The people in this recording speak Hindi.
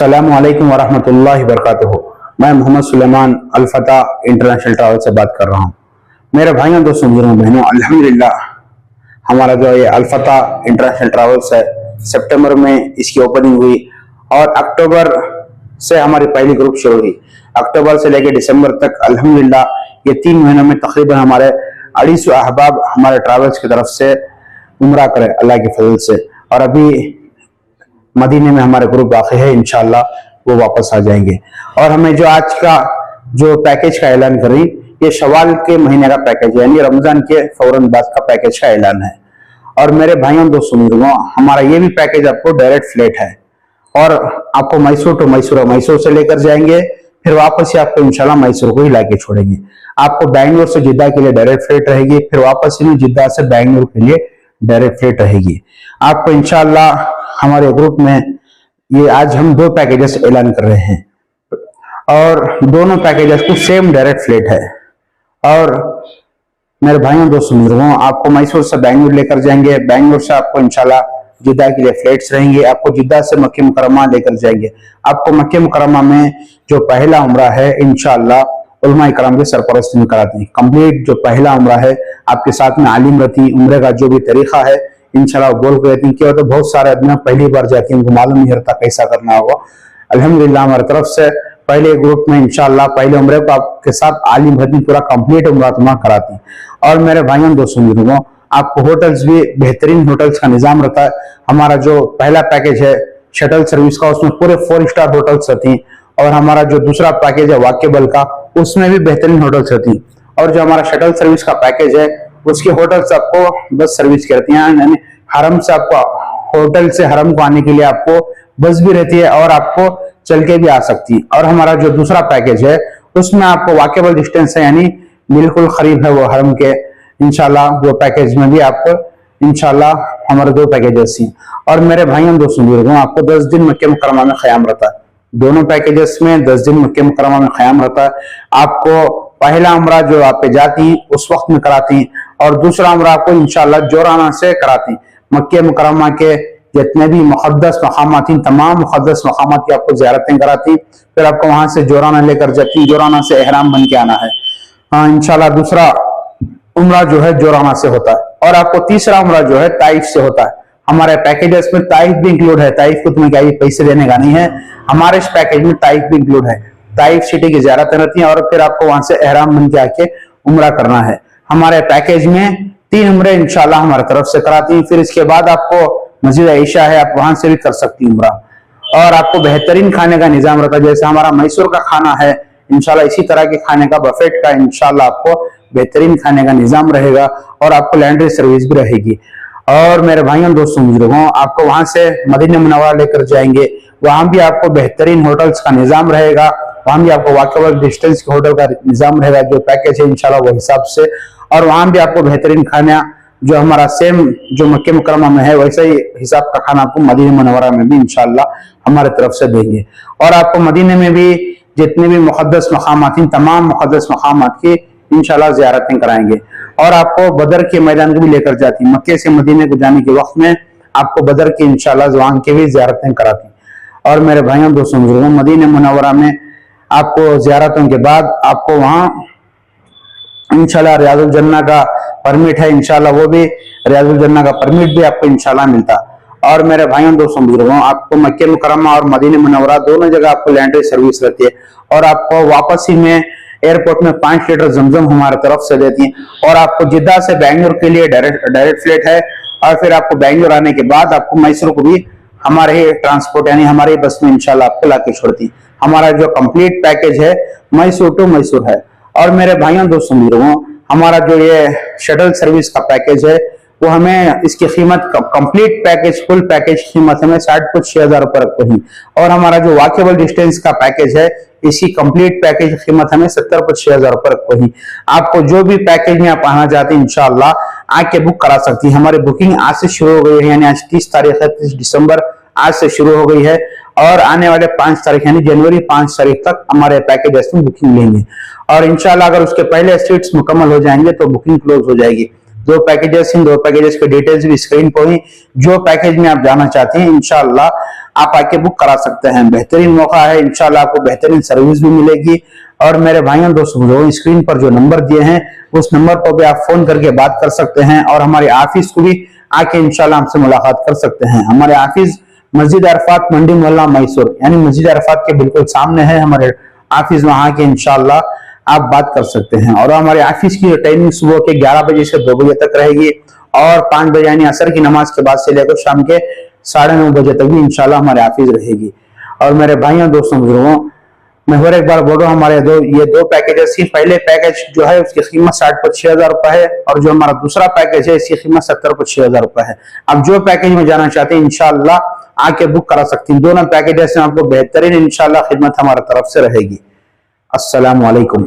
अस्सलामु अलैकुम वरहमतुल्लाहि वबरकातुहू। मैं मोहम्मद सुलेमान अल-फतह इंटरनेशनल ट्रैवल से बात कर रहा हूँ। मेरे भाइयों दोस्तों बुजुर्गों बहनों, अल्हम्दुलिल्लाह हमारा जो ये अल-फतह इंटरनेशनल ट्रैवल्स है, सितंबर में इसकी ओपनिंग हुई और अक्टूबर से हमारी पहली ग्रुप शुरू हुई। अक्टूबर से लेकर दिसंबर तक अल्हम्दुलिल्लाह ये 3 महीनों में तकरीबन हमारे 250 अहबाब हमारे ट्रैवल्स की तरफ से उम्रा करें अल्लाह के फजल से। और अभी मदीने में हमारे ग्रुप बाकी है, इंशाल्लाह वो वापस आ जाएंगे। और हमें जो आज का जो पैकेज का ऐलान करें, ये शवाल के महीने का पैकेज है, यानी रमजान के फौरन बाद का पैकेज का ऐलान है। और मेरे भाइयों दोस्तों बुजुर्गों, हमारा ये भी पैकेज आपको डायरेक्ट फ्लाइट है और आपको मैसूर टू मैसूर, मैसूर से लेकर जाएंगे, फिर वापस ही आपको इंशाल्लाह मैसूर को ही लाके छोड़ेंगे। आपको बैंगलोर से जिद्दा के लिए डायरेक्ट फ्लाइट रहेगी, फिर वापस ही जिद्दा से बैंगलोर के लिए डायरेक्ट फ्लाइट रहेगी। आपको इंशाल्लाह हमारे ग्रुप में ये आज हम 2 पैकेजेस ऐलान कर रहे हैं और दोनों पैकेजेस को सेम डायरेक्ट फ्लाइट है। और मेरे भाइयों दोस्तों बुजुर्गों, आपको मैसूर से बैंगलोर लेकर जाएंगे, बैंगलोर से आपको इंशाल्लाह जिद्दा के लिए फ्लाइट्स रहेंगे, आपको जिद्दा से मक्के मुकर्रमा लेकर जाएंगे। आपको मक्के मुकर्रमा में जो पहला उम्रा है इंशाल्लाह उलमा इकराम के सरपरस्ती में कराते हैं। कंप्लीट जो पहला उम्रा है, आपके साथ में आलिम रहती, उम्रे का जो भी तरीका है इंशाल्लाह बोल के रहती। क्या होता है, बहुत सारे आदमी पहली बार जाते हैं, उनको मालूम नहीं रहता कैसा करना होगा। अल्हम्दुलिल्लाह हमारी तरफ से पहले ग्रुप में इंशाल्लाह पहले उम्रे को आपके साथ आलिम रहती, पूरा कंप्लीट उम्रा तुम्हारा कराती। और मेरे भाइयों दोस्तों बुजुर्गों, आपको होटल्स भी बेहतरीन होटल्स का निजाम रहता है। हमारा जो पहला पैकेज है शटल सर्विस का, उसमें पूरे 4 स्टार होटल्स रहती। और हमारा जो दूसरा पैकेज है वाकेबल का, उसमें भी बेहतरीन होटल्स रहती। और जो हमारा शटल सर्विस का पैकेज है, उसकी होटल्स आपको बस सर्विस करती हैं, यानी हरम से आपको होटल से हरम को आने के लिए आपको बस भी रहती है और आपको चल के भी आ सकती है। और हमारा जो दूसरा पैकेज है उसमें आपको वाकेबल डिस्टेंस है, यानी बिल्कुल करीब है वो हरम के। इंशाल्लाह वो पैकेज में भी आपको इंशाल्लाह हमारे 2 पैकेजेस हैं। और मेरे भाइयों दोस्तों बुजुर्गों, आपको 10 दिन मक्के मुकर्रमा में क़याम रहता है। दोनों पैकेजेस में 10 दिन मक्के मुकर्रमा में क़याम रहता है। आपको पहला उम्रा जो आप पे जाती उस वक्त में कराती और दूसरा उम्रा आपको इंशाल्लाह जोराना से कराती। मक्के मुकर्रमा के जितने भी मुक़द्दस मकामात थी, तमाम मुक़द्दस मकामात की आपको ज़ियारतें कराती, फिर आपको वहां से जोराना लेकर जाती, जोराना से एहराम बन के आना है। हाँ, इंशाल्लाह दूसरा उम्रा जो है जोराना से होता है। और आपको तीसरा उम्रा जो है ताइफ से होता है। हमारे पैकेजेस में ताइफ भी इंक्लूड है। ताइफ को तुम्हें क्या पैसे देने का नहीं है, हमारे इस पैकेज में ताइफ भी इंक्लूड है। ताइफ सिटी की ज़ियारतें रहती हैं और फिर आपको वहां से एहराम बन के आके उम्रा करना है। हमारे पैकेज में 3 उम्रे इंशाल्लाह हमारी तरफ से कराती हैं। फिर इसके बाद आपको मस्जिद आयशा है, आप वहां से भी कर सकती उम्रा। और आपको बेहतरीन खाने का निजाम रहता है, जैसे हमारा मैसूर का खाना है इंशाल्लाह इसी तरह के खाने का बफेट का इंशाल्लाह आपको बेहतरीन खाने का निजाम रहेगा और आपको लैंड्री सर्विस भी रहेगी। और मेरे भाइयों दोस्तों बुजुर्गों, आपको वहां से मदीना मुनव्वरा लेकर जाएंगे, वहां भी आपको बेहतरीन होटल्स का निजाम रहेगा, वहां भी आपको वॉकेबल डिस्टेंस के होटल का निजाम रहेगा, जो पैकेज है इंशाल्लाह वो हिसाब से। और वहां भी आपको बेहतरीन खाना जो हमारा सेम जो मक्के मुकर्रमा में है वैसा ही हिसाब का खाना आपको मदीना मुनव्वरा में भी इंशाल्लाह हमारे तरफ से देंगे। और आपको मदीने में भी जितने भी मुक़द्दस मकामात हैं, तमाम मुक़द्दस मकामात की इंशाल्लाह ज़ियारतें कराएंगे। और आपको बदर के मैदान को भी लेकर जाती, मक्के से मदीने को जाने के वक्त में आपको बदर की इंशाल्लाह वहां की भी ज़ियारतें कराती। और मेरे भाइयों दोस्तों बुजुर्गों, मदीना मुनव्वरा में आपको ज़ियारतों के बाद आपको वहां इंशाल्लाह रियाजुल जन्नह का परमिट है, इंशाल्लाह वो भी रियाजुल जन्नह का परमिट भी आपको इंशाल्लाह मिलता। और मेरे भाइयों दोस्तों बुजुर्गों, आपको मक्के मुकर्रमा और मदीना मुनव्वरा दोनों जगह आपको लैंड्री सर्विस रहती है। और आपको वापसी में एयरपोर्ट में 5 लीटर जमजम हमारे तरफ से देती है। और आपको जिद्दा से बैंगलोर के लिए डायरेक्ट फ्लाइट है। और फिर आपको बैंगलोर आने के बाद आपको मैसूर को भी हमारे ही ट्रांसपोर्ट यानी हमारे बस में इंशाल्लाह आपको लाके छोड़ती। हमारा जो कंप्लीट पैकेज है मैसूर टू मैसूर है। और मेरे भाइयों दोस्तों बुजुर्गों, हमारा जो ये शटल सर्विस का पैकेज है वो हमें इसकी कीमत कंप्लीट पैकेज फुल पैकेज कीमत हमें 60,000 रुपए रखी। और हमारा जो वॉकेबल डिस्टेंस का पैकेज है इसकी कंप्लीट पैकेज कीमत हमें 70,000 रुपए रखी। आपको जो भी पैकेज में आप आना चाहते हैं इंशाल्लाह आके बुक करा सकती है। हमारी बुकिंग आज से शुरू हो गई है, यानी आज 30 तारीख है, 30 दिसंबर आज से शुरू हो गई है। और आने वाले 5 तारीख यानी जनवरी 5 तारीख तक हमारे पैकेज में बुकिंग लेंगे। और इंशाल्लाह अगर उसके पहले सीट्स मुकम्मल हो जाएंगे तो बुकिंग क्लोज हो जाएगी। दो पैकेजेस, इन दो पैकेजेस के डिटेल्स भी स्क्रीन पर ही, जो पैकेज में आप जाना चाहते हैं इंशाल्लाह आप आके बुक करा सकते हैं। बेहतरीन मौका है, इंशाल्लाह आपको बेहतरीन सर्विस भी मिलेगी। और मेरे भाइयों दोस्तों, जो स्क्रीन पर जो नंबर दिए हैं उस नंबर पर भी आप फोन करके बात कर सकते हैं और हमारे ऑफिस को भी आके इंशाल्लाह हमसे मुलाकात कर सकते हैं। हमारे ऑफिस मस्जिद अरफात मंडी मोहल्ला मैसूर, यानी मस्जिद अरफात के बिल्कुल सामने है हमारे ऑफिस। वहां के इंशाल्लाह आप बात कर सकते हैं। और हमारे ऑफिस की टाइमिंग सुबह के 11 बजे से 2 बजे तक रहेगी और 5 बजे यानी असर की नमाज के बाद से लेकर शाम के 9:30 बजे तक भी इंशाल्लाह हमारे ऑफिस रहेगी। और मेरे भाइयों दोस्तों बुजुर्गों, मैं और एक बार बोल रहा हूँ, हमारे ये दो पैकेजेस ही, पहले पैकेज जो है उसकी कीमत 60 पर 6,000 रुपए है और जो हमारा दूसरा पैकेज है इसकी कीमत 70 पर 6,000 रुपए है। अब जो पैकेज में जाना चाहते हैं इंशाल्लाह आके बुक करा सकती हैं। दोनों पैकेजेस में आपको बेहतरीन इंशाल्लाह खिदमत हमारी तरफ से रहेगी। अस्सलाम वालेकुम।